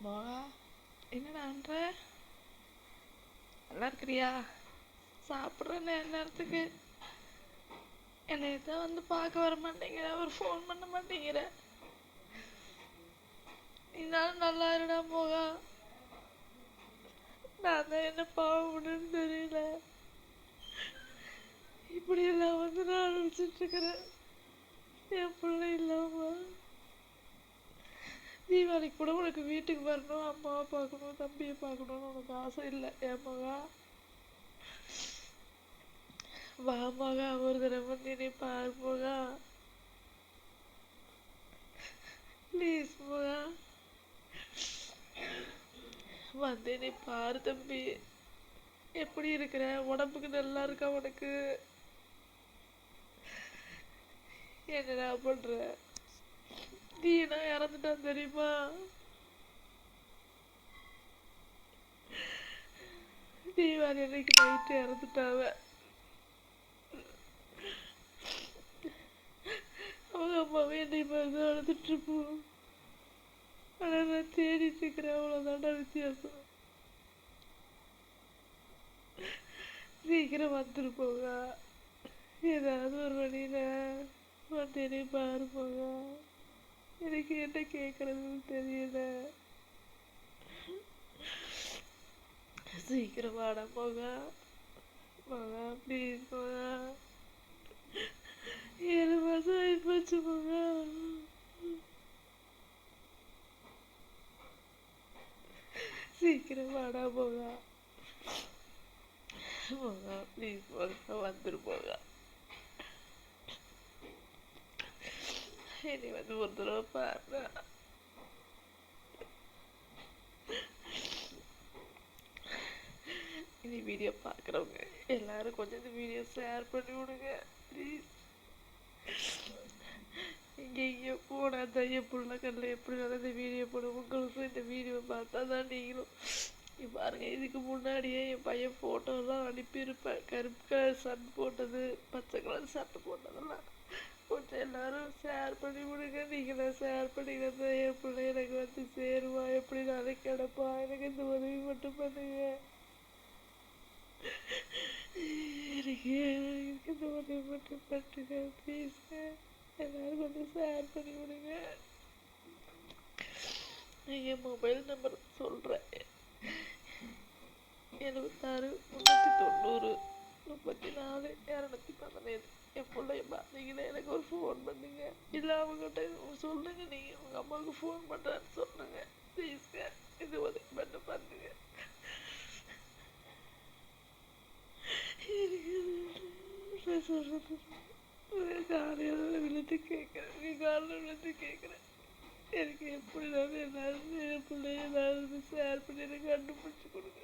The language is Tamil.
மோகா, என்னடா பண்ற? நல்லா இருக்கிறியா? சாப்பிட்ற நேரத்துக்கு என்னை தான் வந்து பார்க்க வர மாட்டேங்கிற, ஒரு ஃபோன் பண்ண மாட்டேங்கிற. நீனாலும் நல்லா இருடா மோகா. நான் தான் என்ன பாவம் பண்ணுன்னு தெரியல. இப்படி எல்லாம் வந்து நான் அனுப்பிச்சிட்டு இருக்கிறேன். என் பிள்ளை இல்லாம தீபாவளிக்கு கூட உனக்கு வீட்டுக்கு வரணும், அம்மாவை பார்க்கணும், தம்பியை பார்க்கணும்னு உனக்கு ஆசை இல்லை என் மகா. வா மகா, ஒரு தடவை வந்து நீ பாரு மகா. ப்ளீஸ் மகா, வந்து நீ பாரு தம்பி. எப்படி இருக்கிற? உடம்புக்கு நல்லா இருக்கா உனக்கு? என்னடா பண்ற? தீனா இறந்துட்டான் தெரியுமா? தீபாவளி அன்னைக்கு நைட்டு இறந்துட்டாவ. அவங்க அம்மாவே என்னை பார்த்து அழுதுட்டு இருப்போம். ஆனால் நான் தேடிட்டு இருக்கிறேன், அவ்வளோதான்டா வித்தியாசம். சீக்கிரம் வந்துருப்போங்க. ஏதாவது ஒரு வழியில வந்தேனே பாரு போங்க. எனக்கு என்ன கேட்கறதுன்னு தெரியல. சீக்கிரம் வாடா போங்க. போங்க ப்ளீஸ் போங்க. 7 மாசம் ஆயிப்போச்சு போங்க. சீக்கிரம் வாடா போங்க. போங்க ப்ளீஸ் போங்க, வந்துரு போங்க. இனி வந்து ஒரு தடவை பாருங்க. இனி வீடியோ பார்க்குறவங்க எல்லாரும் கொஞ்சம் இந்த வீடியோ ஷேர் பண்ணி விடுங்க ப்ளீஸ். இங்கே போனா தைய புள்ள கல்ல எப்படி இந்த வீடியோ போடும். உங்களுக்கும் இந்த வீடியோ பார்த்தா தான் நீங்களும் பாருங்க. இதுக்கு முன்னாடியே என் பையன் ஃபோட்டோலாம் அனுப்பியிருப்பேன். கருப்பு கலர் ஷர்ட் போட்டது, பச்சை கலர் ஷர்ட் போட்டதெல்லாம் கொஞ்சம் எல்லாரும் ஷேர் பண்ணி விடுங்க. நீங்களே ஷேர் பண்ணிக்கிறத என் பிள்ளை எனக்கு வந்து சேருவா, எப்படி நாளைக்கு கிடப்பா. எனக்கு இந்த உதவி மட்டும் பண்ணுங்க. எனக்கு இந்த உதவி மட்டும் பண்ணுங்க ப்ளீஸ்ங்க. எல்லாரும் கொஞ்சம் ஷேர் பண்ணி விடுங்க. என் மொபைல் நம்பர் சொல்கிறேன்: 76 390 34 217. என் பிள்ளைய பார்த்தீங்கன்னா எனக்கு ஒரு ஃபோன் பண்ணுங்க. இல்லை அவங்ககிட்ட சொல்லுங்க, நீங்கள் உங்கள் அம்மாவுக்கு ஃபோன் பண்ணுறான்னு சொல்லுங்க ப்ளீஸ்ங்க. இது உதவி மட்டும் பண்ணுங்க. நான் சொல்கிறது காலையில் விழுந்து கேட்குறேன், காலையில் விழுந்து கேட்குறேன். எனக்கு எப்படினாலும் எல்லாரும் என் பிள்ளைய எல்லாரும் ஷேர் பண்ணி எனக்கு கண்டுபிடிச்சி கொடுங்க.